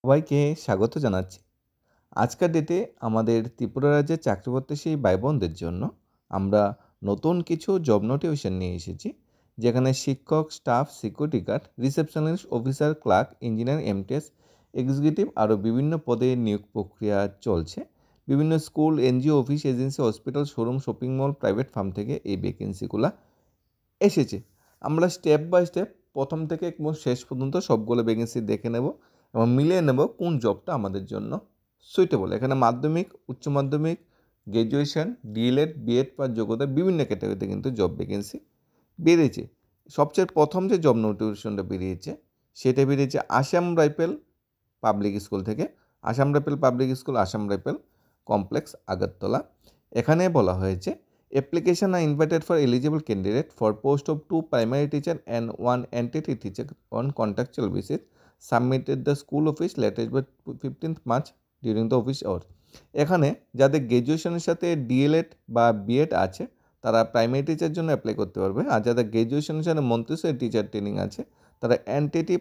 সবাইকে স্বাগত জানাচ্ছি। আজকের ডেটে আমাদের ত্রিপুরা রাজ্যের চাকরি প্রত্যাশী ভাই বোনদের জন্য আমরা নতুন কিছু জব নোটিফিকেশন নিয়ে এসেছি। যেখানে শিক্ষক, staff, security guard, receptionist, officer, clerk, engineer, MTS, executive আরও বিভিন্ন পদে নিয়োগ প্রক্রিয়া চলছে। বিভিন্ন school, NGO, office, agency, hospital, showroom, shopping mall, private firm থেকে এই ভ্যাকেন্সিগুলো এসেছে। আমরা স্টেপ বাই স্টেপ প্রথম থেকে একদম শেষ পর্যন্ত সবগুলো ভ্যাকেন্সি দেখে নেব এবং মিলিয়ে নেব কোন জবটা আমাদের জন্য সুইটেবল। এখানে মাধ্যমিক, উচ্চ মাধ্যমিক, গ্র্যাজুয়েশন, ডিএলএড, বিএড বা যোগ্যতা বিভিন্ন ক্যাটাগরিতে কিন্তু জব ভ্যাকেন্সি বেরিয়েছে। সবচেয়ে প্রথম যে জব নোটিফিকেশনটা বেরিয়েছে সেটা বেরিয়েছে আসাম রাইফেল পাবলিক স্কুল থেকে। Assam rifle public school, Assam rifle complex, Agartala. এখানে বলা হয়েছে application are invited for eligible candidate for post of 2 primary teacher and 1 entity teacher on contractual basis submitted the school office latest by 15th March during the office hours। এখানে যাদের গ্র্যাজুয়েশনের সাথে D.El.Ed বা B Ed আছে তারা primary teacher জন্য apply করতে পারবে, আর যাদের গ্র্যাজুয়েশনের সাথে মন্তেশ্বরী টিচার ট্রেনিং আছে তারা এনটিটি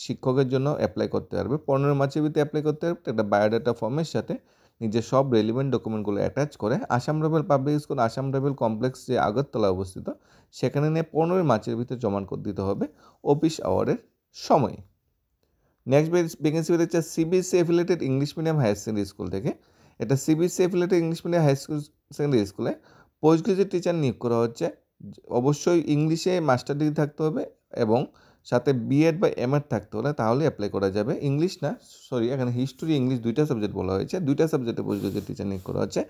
শিক্ষকের জন্য অ্যাপ্লাই করতে পারবে। 15 মার্চের ভিতরে অ্যাপ্লাই করতে পারবে। একটা বায়োডাটা ফর্মের সাথে নিজের সব রেলিভেন্ট ডকুমেন্টগুলো অ্যাটাচ করে Assam rifle public school, Assam rifle complex যে আগরতলায় অবস্থিত সেখানে নিয়ে 15 মার্চের ভিতরে জমা দিতে হবে অফিস আওয়ারের সময়। নেক্সট ভ্যাকেন্সি বেরোচ্ছে CBSE affiliated English medium higher secondary school থেকে। এটা CBSE affiliated English medium higher secondary স্কুলে পোস্ট গ্রাজুয়েট টিচার নিয়োগ করা হচ্ছে। অবশ্যই ইংলিশে মাস্টার ডিগ্রি থাকতে হবে এবং সাথে বিএড বা এমএড থাকতে হলে তাহলে অ্যাপ্লাই করা যাবে। ইংলিশ না, সরি, এখানে হিস্টোরি ইংলিশ দুইটা সাবজেক্ট বলা হয়েছে। দুইটা সাবজেক্টে পোস্ট গ্রাজুয়েট টিচার নিয়োগ করা হচ্ছে।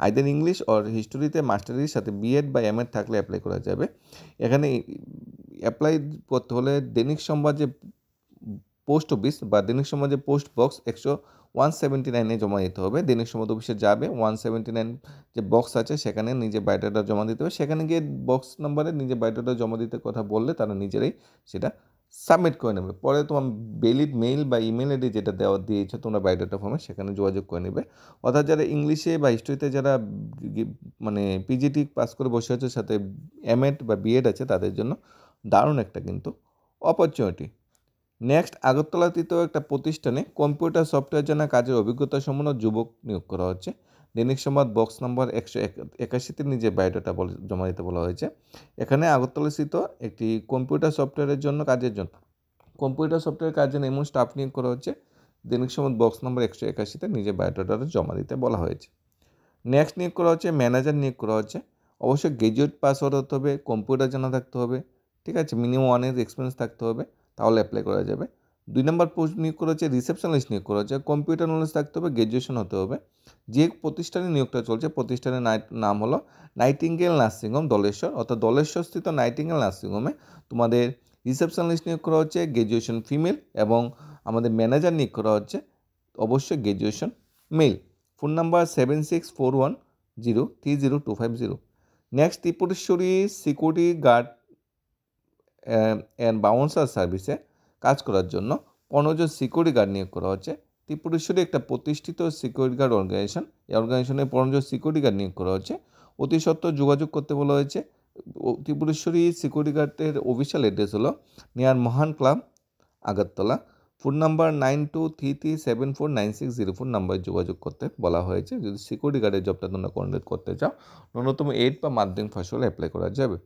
আইদার ইংলিশ অর হিস্টোরিতে মাস্টার ডিগ্রির সাথে বিএড বা এমএড থাকলে অ্যাপ্লাই করা যাবে। এখানে অ্যাপ্লাই করতে হলে দৈনিক সংবাদ যে পোস্ট অফিস বা দৈনিক সমাজে পোস্ট বক্স 179 জমা দিতে হবে। দৈনিক সমাজ অফিসে যাবে, 179 যে বক্স আছে সেখানে নিজে বায়োডাটা জমা দিতে হবে। সেখানে গিয়ে বক্স নাম্বারে নিজে বায়োডাটা জমা দিতে কথা বললে তারা নিজেরাই সেটা সাবমিট করে নেবে। পরে তোমার ভ্যালিড মেইল বা ইমেল আইডি যেটা দিয়েছে তোমরা বায়োডাটা ফর্মে সেখানে যোগাযোগ করে নেবে। অর্থাৎ যারা ইংলিশে বা হিস্ট্রিতে যারা মানে পিজিটি পাস করে বসে আছে সাথে এমএড বা বিএড আছে তাদের জন্য দারুণ একটা কিন্তু অপরচুনিটি। নেক্সট, আগরতলাতেও একটা প্রতিষ্ঠানে কম্পিউটার সফটওয়্যার জানা কাজের অভিজ্ঞতা সম্পন্ন যুবক নিয়োগ করা হচ্ছে। দৈনিক সংবাদ বক্স নম্বর 181তে নিজে বায়োডাটা জমা দিতে বলা হয়েছে। এখানে আগরতলাস্থিত একটি কম্পিউটার সফটওয়্যারের জন্য কাজের জন্য কম্পিউটার সফটওয়্যার কাজের জন্য এমন স্টাফ নিয়োগ করা হচ্ছে। দৈনিক সংবাদ বক্স নম্বর 181তে নিজে বায়োডাটা জমা দিতে বলা হয়েছে। নেক্সট নিয়োগ করা হচ্ছে ম্যানেজার নিয়োগ করা হচ্ছে। অবশ্যই গ্র্যাজুয়েট পাস হতে হবে, কম্পিউটার জানা থাকতে হবে, ঠিক আছে, মিনিমাম 1 ইয়ার এক্সপিরিয়েন্স থাকতে হবে, তাহলে অ্যাপ্লাই করা যাবে। 2 নম্বর পোস্ট নিয়োগ করা হচ্ছে রিসেপশনিস্ট নিয়োগ করা হচ্ছে। কম্পিউটার নলেজ থাকতে হবে, গ্র্যাজুয়েশন হতে হবে। যে প্রতিষ্ঠানে নিয়োগটা চলছে প্রতিষ্ঠানের নাম হলো নাইটিঙ্গেল নার্সিংহোম দলেশ্বর, অর্থাৎ দলেশ্বরস্থিত নাইটিঙ্গেল নার্সিংহোমে তোমাদের রিসেপশনিস্ট নিয়োগ করা হচ্ছে, গ্র্যাজুয়েশন ফিমেল, এবং আমাদের ম্যানেজার নিয়োগ করা হচ্ছে অবশ্যই graduation male. Phone number 7641030250। Next, Tripureshwari security guard and bouncer সার্ভিসে কাজ করার জন্য 15 জন সিকিউরিটি গার্ড নিয়োগ করা হচ্ছে। ত্রিপুরেশ্বরী একটা প্রতিষ্ঠিত সিকিউরিটি গার্ড অর্গানাইজেশন। এই অর্গানাইজেশনে 15 জন সিকিউরিটি গার্ড নিয়োগ করা হচ্ছে। অতি সত্ত্বর যোগাযোগ করতে বলা হয়েছে। ত্রিপুরেশ্বরী সিকিউরিটি গার্ডের অফিসিয়াল অ্যাড্রেস হলো নিয়ার মহান ক্লাব, আগরতলা। ফোন নাম্বার 9233749604 নাম্বারে যোগাযোগ করতে বলা হয়েছে যদি সিকিউরিটি গার্ডের জবটা তোমরা কন্ডাক্ট করতে চাও। ন্যূনতম 8 বা মাধ্যমিক পাস হলে অ্যাপ্লাই করা যাবে।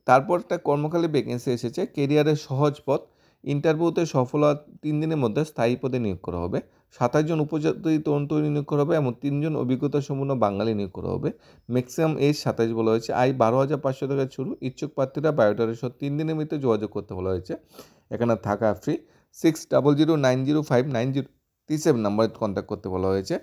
তারপর একটা কর্মখালী ভ্যাকেন্সি এসেছে কেরিয়ারের সহজ পথ। ইন্টারভিউতে সফল হওয়ার 3 দিনের মধ্যে স্থায়ী পদে নিয়োগ করা হবে। 27 জন উপজাতি তরুণ তরুণী নিয়োগ করা হবে এবং 3 জন অভিজ্ঞতা সম্পন্ন বাঙালি নিয়োগ করা হবে। ম্যাক্সিমাম এজ 27 বলা হয়েছে। আয় 12,500 টাকা শুরু। ইচ্ছুক প্রার্থীরা বায়োডাটা সহ 3 দিনের মধ্যে যোগাযোগ করতে বলা হয়েছে। এখানে থাকা ফ্রি। 6009059037 নাম্বারে কন্ট্যাক্ট করতে বলা হয়েছে।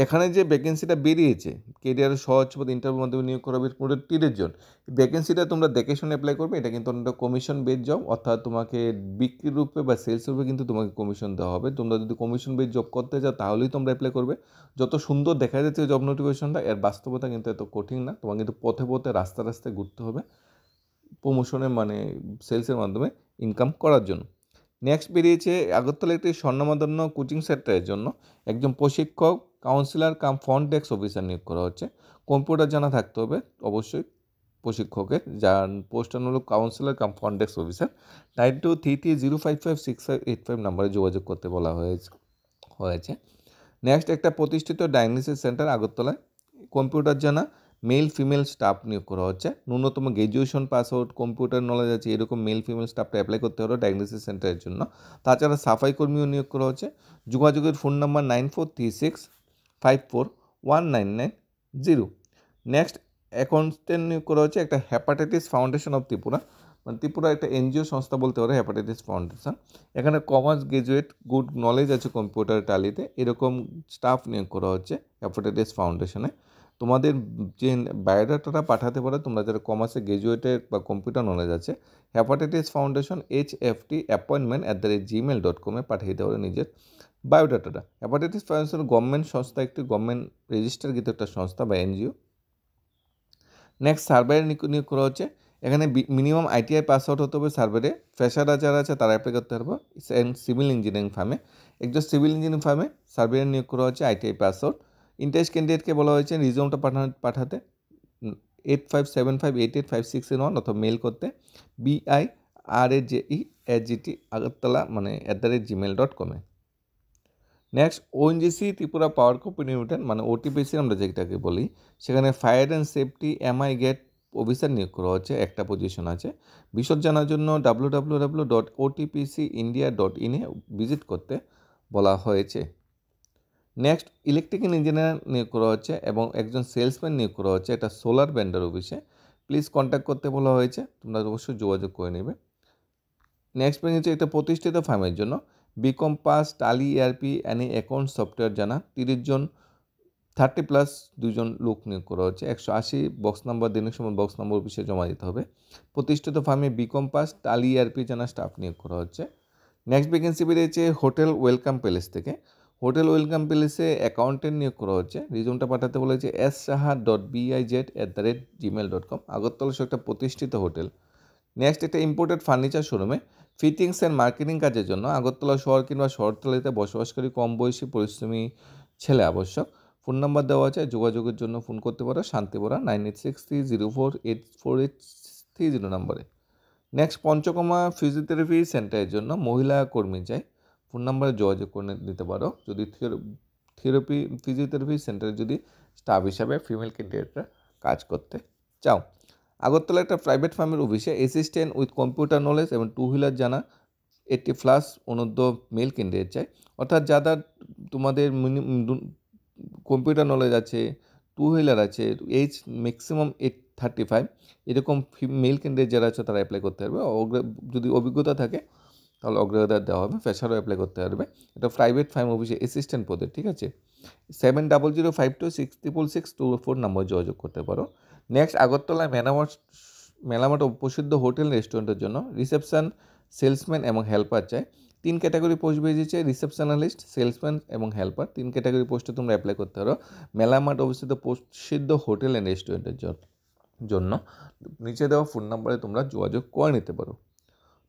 এখানে যে ভ্যাকেন্সিটা বেরিয়েছে কেরিয়ারের সহজ পদ ইন্টারভিউর মাধ্যমে নিয়োগ করা হবে 30 জন। ভ্যাকেন্সিটা তোমরা দেখে শুনে অ্যাপ্লাই করবে। এটা কিন্তু একটা কমিশন বেস জব, অর্থাৎ তোমাকে বিক্রি রূপে বা সেলস রূপে কিন্তু তোমাকে কমিশন দেওয়া হবে। তোমরা যদি কমিশন বেস জব করতে চাও তাহলেই তোমরা অ্যাপ্লাই করবে। যত সুন্দর দেখা যাচ্ছে জব নোটিফিকেশনটা, এর বাস্তবতা কিন্তু এত কঠিন না। তোমাকে কিন্তু পথে পথে রাস্তায় রাস্তায় ঘুরতে হবে প্রমোশনের মানে সেলসের মাধ্যমে ইনকাম করার জন্য। নেক্সট বেরিয়েছে আগরতলা একটি স্বর্ণমাধন্য কোচিং সেন্টারের জন্য একজন প্রশিক্ষক, কাউন্সিলর কাম ফ্রন্ট ডেস্ক অফিসার নিয়োগ করা হচ্ছে। কম্পিউটার জানা থাকতে হবে অবশ্যই প্রশিক্ষকের, যার পোস্টার হলো কাউন্সিলর কাম ফ্রন্ট ডেস্ক অফিসার। 9233055685 নাম্বারে যোগাযোগ করতে বলা হয়েছে। হয়েছে। নেক্সট একটা প্রতিষ্ঠিত ডায়াগনোসিস সেন্টার আগরতলায় কম্পিউটার জানা মেল ফিমেল স্টাফ নিয়োগ করা হচ্ছে। ন্যূনতম graduation pass out, computer knowledge আছে এরকম মেল ফিমেল স্টাফটা অ্যাপ্লাই করতে হলো ডায়াগনোসিস সেন্টারের জন্য। তাছাড়া সাফাই কর্মীও নিয়োগ করা হচ্ছে। যোগাযোগের ফোন নাম্বার 9436541990। নেক্সট অ্যাকাউন্টেন্ট নিয়োগ করা হচ্ছে একটা হেপাটাইটিস ফাউন্ডেশন অফ ত্রিপুরা, মানে ত্রিপুরা একটা এনজিও সংস্থা বলতে পারে হেপাটাইটিস ফাউন্ডেশন। এখানে কমার্স গ্রাজুয়েট গুড নলেজ আছে কম্পিউটার টালিতে এরকম স্টাফ নিয়োগ করা হচ্ছে হেপাটাইটিস ফাউন্ডেশনে। তোমাদের যে বায়োডাটাটা পাঠাতে পারো তোমরা যারা কমার্সে গ্রাজুয়েটের বা কম্পিউটার নলেজ আছে হেপাটাইটিস ফাউন্ডেশন hft@gmail.com পাঠিয়ে দিতে পারো নিজের বায়োডাটাটা। হেপাটাইটিস ফাউন্ডেশন গভর্নমেন্ট সংস্থা, একটি গভর্নমেন্ট রেজিস্টারকৃত একটা সংস্থা বা এনজিও। নেক্সট সার্ভেয়ার নিয়োগ করা হচ্ছে। এখানে মিনিমাম আইটিআই পাস আউট হতে হবে সার্ভেরে। ফ্রেশাররা যারা আছে তারা অ্যাপ্লাই করতে পারবো সিভিল ইঞ্জিনিয়ারিং ফার্মে। একজন সিভিল ইঞ্জিনিয়ারিং ফার্মে সার্ভেয়ার নিয়োগ করা হচ্ছে আইটিআই পাস আউট। ইন্টারেস্ট ক্যান্ডিডেটকে বলা হয়েছে রিজিউমটা পাঠাতে 85758856 অথবা মেল করতে BIRAJEAGT আগরতলা মানে @gmail.com। Next ONGC Tripura power company limited মানে ওটিপিসি আমরা যেটাকে বলি, সেখানে fire and safety MI gate officer নিয়োগ করা হচ্ছে, একটা পজিশন আছে। বিশদ জানার জন্য www.otpcindia.in ভিজিট করতে বলা হয়েছে। নেক্সট ইলেকট্রিক্যাল ইঞ্জিনিয়ার নিয়োগ করা হচ্ছে এবং একজন সেলসম্যান নিয়োগ করা হচ্ছে একটা সোলার ভেন্ডার অফিসে। প্লিজ কন্ট্যাক্ট করতে বলা হয়েছে, তোমরা অবশ্যই যোগাযোগ করে নেবে। নেক্সট পেজ হচ্ছে একটা প্রতিষ্ঠিত ফার্মের জন্য বিকম পাস টালি ERP অ্যানি অ্যাকাউন্ট সফটওয়্যার জানা 30 জন 30+ 2জন লোক নিয়োগ করা হচ্ছে। 180 বক্স নাম্বার দিনের সময় বক্স নম্বর অফিসে জমা দিতে হবে। প্রতিষ্ঠিত ফার্মে বিকম পাস টালি ERP জানা স্টাফ নিয়োগ করা হচ্ছে। নেক্সট ভ্যাকেন্সি বেরিয়েছে হোটেল ওয়েলকাম প্যালেস থেকে। হোটেল ওয়েলকাম প্যালেসে অ্যাকাউন্টেন্ট নিয়োগ করা হচ্ছে। রিজুমটা পাঠাতে বলেছে saha.biz@gmail.com। আগরতলা একটা প্রতিষ্ঠিত হোটেল। নেক্সট একটা ইম্পোর্টেড ফার্নিচার শোরুমে ফিটিংস অ্যান্ড মার্কেটিং কাজের জন্য আগরতলা শহর কিংবা শহরতলিতে বসবাসকারী কম বয়সী পরিশ্রমী ছেলে আবশ্যক। ফোন নাম্বার দেওয়া আছে, যোগাযোগের জন্য ফোন করতে পারো শান্তিপুরা 9863048430 নম্বরে। নেক্সট পঞ্চকর্মা ফিজিওথেরাপি সেন্টারের জন্য মহিলা কর্মী চাই, ফোন নাম্বারে যোগাযোগ করে নিতে পারো যদি ফিজিওথেরাপি সেন্টারে যদি স্টাফ হিসাবে ফিমেল ক্যান্ডিডেটরা কাজ করতে চাও। আগরতলা একটা প্রাইভেট ফার্মের অফিসে অ্যাসিস্ট্যান্ট উইথ কম্পিউটার নলেজ এবং 2 হুইলার জানা 80+ অনূর্ধ্ব মেল ক্যান্ডিডেট চাই। অর্থাৎ যারা তোমাদের কম্পিউটার নলেজ আছে, 2 হুইলার আছে, এজ ম্যাক্সিমাম 35 এরকম মেল ক্যান্ডিডেট যারা আছে তারা অ্যাপ্লাই করতে পারবে। যদি অভিজ্ঞতা থাকে তাহলে অগ্রাধিকার দেওয়া হবে, ফ্রেশারও অ্যাপ্লাই করতে পারবে। এটা প্রাইভেট ফার্ম অফিসে অ্যাসিস্ট্যান্ট পদে, ঠিক আছে। 7005266624 নম্বরে যোগাযোগ করতে পারো। নেক্সট আগরতলায় মেলামাট প্রসিদ্ধ হোটেল রেস্টুরেন্টের জন্য রিসেপশন, সেলসম্যান এবং হেল্পার চাই। 3 ক্যাটাগরি পোস্ট বেরিয়েছে, রিসেপশনালিস্ট, সেলসম্যান এবং হেল্পার। 3 ক্যাটাগরি পোস্টে তোমরা অ্যাপ্লাই করতে পারো মেলামাট অবস্থিত প্রসিদ্ধ হোটেল অ্যান্ড রেস্টুরেন্টের জন্য। নিচে দেওয়া ফোন নাম্বারে তোমরা যোগাযোগ করে নিতে পারো।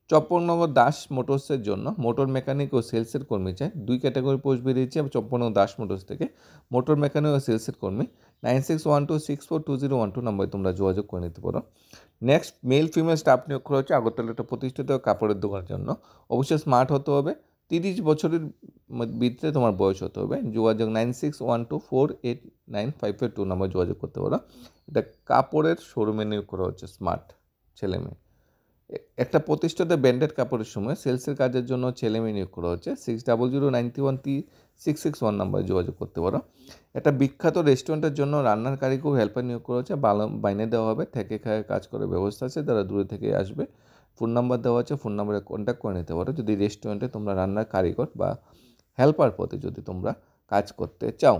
চপ্পননগর দাস মোটরসের জন্য মোটর মেকানিক ও সেলসের কর্মী চাই। 2 ক্যাটাগরি পোস্ট বেরিয়েছে চপ্পননগর দাস মোটরস থেকে মোটর মেকানিক ও সেলসের কর্মী। 9612642012 নম্বরে তোমরা যোগাযোগ করে নিতে পারো। নেক্সট মেল ফিমেল স্টাফ নিয়োগ করা হচ্ছে আগরতলা একটা প্রতিষ্ঠিত কাপড়ের দোকানের জন্য। অবশ্যই স্মার্ট হতে হবে, 30 বছরের ভিতরে তোমার বয়স হতে হবে। যোগাযোগ 9612489552 নম্বরে যোগাযোগ করতে পারো। এটা কাপড়ের শোরুমে নিয়োগ করা হচ্ছে স্মার্ট ছেলে মেয়ে। একটা প্রতিষ্ঠিত ব্র্যান্ডেড কাপড়ের সময় সেলসের কাজের জন্য ছেলে মেয়ে নিয়োগ করা হচ্ছে। 6009136661 নম্বরে যোগাযোগ করতে পারো। একটা বিখ্যাত রেস্টুরেন্টের জন্য রান্নার কারিগর হেল্পার নিয়োগ করা হচ্ছে। বাইনে দেওয়া হবে, থেকে খায় কাজ করার ব্যবস্থা আছে, তারা দূরে থেকে আসবে। ফোন নাম্বার দেওয়া আছে, ফোন নাম্বারে কন্ট্যাক্ট করে নিতে পারো যদি রেস্টুরেন্টে তোমরা রান্নার কারিগর বা হেল্পার পদে যদি তোমরা কাজ করতে চাও।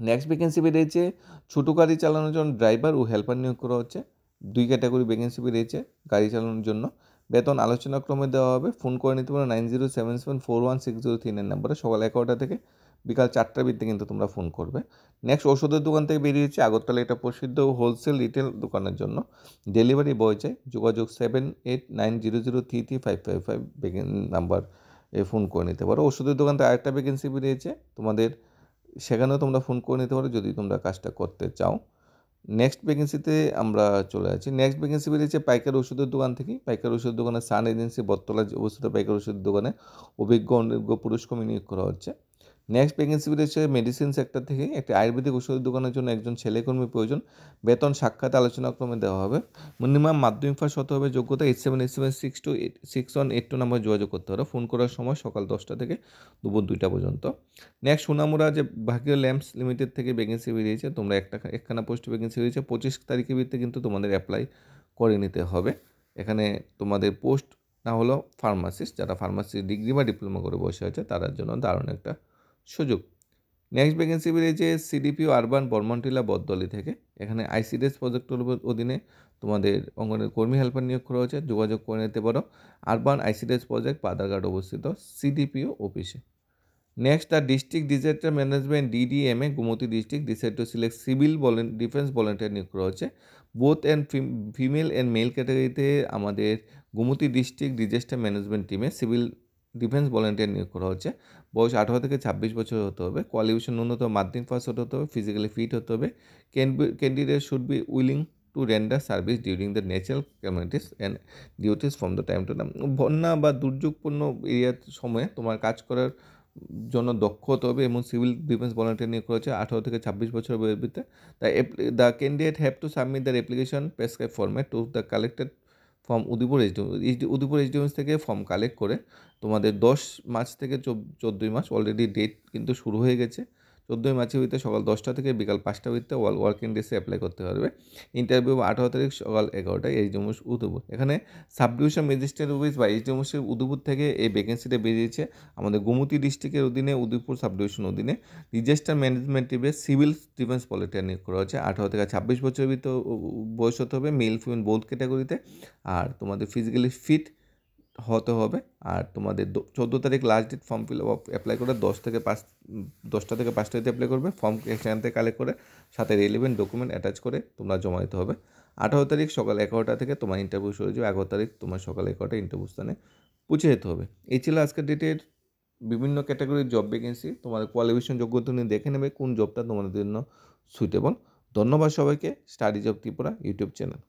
নেক্সট ভ্যাকেন্সি বেরিয়েছে ছোটো গাড়ি চালানোর জন্য ড্রাইভার ও হেল্পার নিয়োগ করা হচ্ছে। 2 ক্যাটাগরি ভ্যাকেন্সি বেরিয়েছে গাড়ি চালানোর জন্য। বেতন আলোচনাক্রমে দেওয়া হবে। ফোন করে নিতে পারো 9077416039 নম্বরে। সকাল 11টা থেকে বিকাল 4টার ভিত্তিতে কিন্তু তোমরা ফোন করবে। নেক্সট ওষুধের দোকান থেকে বেরিয়েছে আগরতলা এটা প্রসিদ্ধ হোলসেল রিটেল দোকানের জন্য ডেলিভারি বয় চাই। যোগাযোগ 7890033555 নাম্বার ফোন করে নিতে পারো। ওষুধের দোকান থেকে আরেকটা ভ্যাকেন্সি বেরিয়েছে তোমাদের, সেখানেও তোমরা ফোন করে নিতে পারো যদি তোমরা কাজটা করতে চাও। নেক্সট ভ্যাকেন্সিতে আমরা চলে আছি। নেক্সট ভ্যাকেন্সি বেরিয়েছে পাইকারি ওষুধের দোকান থেকে। পাইকারি ওষুধের দোকানে সান এজেন্সি বটতলা অবস্থিত পাইকারি ওষুধের দোকানে অভিজ্ঞ অনভিজ্ঞ পুরুষ কর্মী নিয়োগ করা হচ্ছে। নেক্সট ভ্যাকেন্সি বেরিয়েছে মেডিসিন সেক্টর থেকে। একটি আয়ুর্বেদিক ওষুধের দোকানের জন্য একজন ছেলেকর্মী প্রয়োজন। বেতন সাক্ষাৎ আলোচনাক্রমে দেওয়া হবে। মিনিমাম মাধ্যমিক পাস হতে হবে। যোগ্যতা 878762 নম্বরে যোগাযোগ করতে হবে। ফোন করার সময় সকাল 10টা থেকে দুপুর 2টা পর্যন্ত। নেক্সট সোনামুড়া যে ভাগ্য ল্যাম্পস লিমিটেড থেকে ভ্যাকেন্সি বেরিয়েছে। তোমরা একখানা পোস্ট ভ্যাকেন্সি বেরিয়েছে। 25 তারিখের ভিত্তিতে কিন্তু তোমাদের অ্যাপ্লাই করে নিতে হবে। এখানে তোমাদের পোস্ট না হলেও ফার্মাসিস্ট, যারা ফার্মাসি ডিগ্রি বা ডিপ্লোমা করে বসে আছে তাদের জন্য দারুণ একটা সুযোগ। নেক্সট ভ্যাকেন্সি বেরিয়েছে সিডিপিও আরবান বর্মনটিলা বদদলি থেকে। এখানে আইসিডিএস প্রজেক্টের অধীনে তোমাদের অঙ্গনের কর্মী হেল্পার নিয়োগ করা হয়েছে। যোগাযোগ করে নিতে পারো আরবান আইসিডিএস প্রজেক্ট পাদারঘাট অবস্থিত সিডিপিও অফিসে। Next the district disaster management DDMA Gomati district decide to select civil defence volunteer নিয়োগ করা হচ্ছে। Both and female and male ক্যাটাগরিতে আমাদের গোমতী ডিস্ট্রিক্ট ডিজাস্টার ম্যানেজমেন্ট টিমে সিভিল ডিফেন্স ভলেন্টিয়ার নিয়োগ করা হচ্ছে। বয়স 18 থেকে 26 বছর হতে হবে। কোয়ালিফিকেশন ন্যূনতম মাধ্যমিক পাস হতে হবে। ফিজিক্যালি ফিট হতে হবে। Candidate should be willing to render service during the natural calamities and duties from the time to time. বন্যা বা দুর্যোগপূর্ণ এরিয়ার সময়ে তোমার কাজ করার জন্য দক্ষ হতে হবে এবং সিভিল ডিফেন্স ভলান্টিয়ার নিয়োগ করা হচ্ছে 18 থেকে 26 বছরের বয়সের ভিতরে। The candidate have to submit the application prescribe format to the collected form Udaipur Udaipur SDMS থেকে ফর্ম কালেক্ট করে তোমাদের 10 মার্চ থেকে 14 মার্চ অলরেডি ডেট কিন্তু শুরু হয়ে গেছে। 14 মার্চের ভিতরে সকাল 10টা থেকে বিকাল 5টার ভিতরে ওয়ার্কিং ডেসে অ্যাপ্লাই করতে পারবে। ইন্টারভিউ 18 তারিখ সকাল 11টায় এসডিএমএস উদয়পুর। এখানে সাব ডিভিশন ম্যাজিস্ট্রেট অফিস বা এসডিএমএসের উদয়পুর থেকে এই ভ্যাকেন্সিটা বেরিয়েছে। আমাদের গোমতী ডিস্ট্রিক্টের অধীনে উদয়পুর সাব ডিভিশন অধীনে ডিজাস্টার ম্যানেজমেন্ট টিমে সিভিল ডিফেন্স ভলেন্টিয়ার নিয়োগ করা হচ্ছে। 18 থেকে 26 বছরের ভিতরে বয়স হতে হবে। মেল ফিমেল বোথ ক্যাটাগরিতে। আর তোমাদের ফিজিক্যালি ফিট হতে হবে। আর তোমাদের 14 তারিখ last date form fill up apply করে 10টা থেকে 5টা অ্যাপ্লাই করবে। ফর্ম সেখান থেকে কালেক্ট করে সাথে রেলিভেন্ট ডকুমেন্ট অ্যাটাচ করে তোমরা জমা দিতে হবে। 18 তারিখ সকাল 11টা থেকে তোমার ইন্টারভিউ শুরু হয়ে যাবে। 11 তারিখ তোমার সকাল 11টায় ইন্টারভিউ স্থানে পৌঁছে যেতে হবে। এই ছিল আজকের ডেটের বিভিন্ন ক্যাটাগরির জব ভ্যাকেন্সি। তোমাদের কোয়ালিফিকেশন যোগ্যতা নিয়ে দেখে নেবে কোন জবটা তোমাদের জন্য সুইটেবল। ধন্যবাদ সবাইকে। Study job Tripura YouTube channel.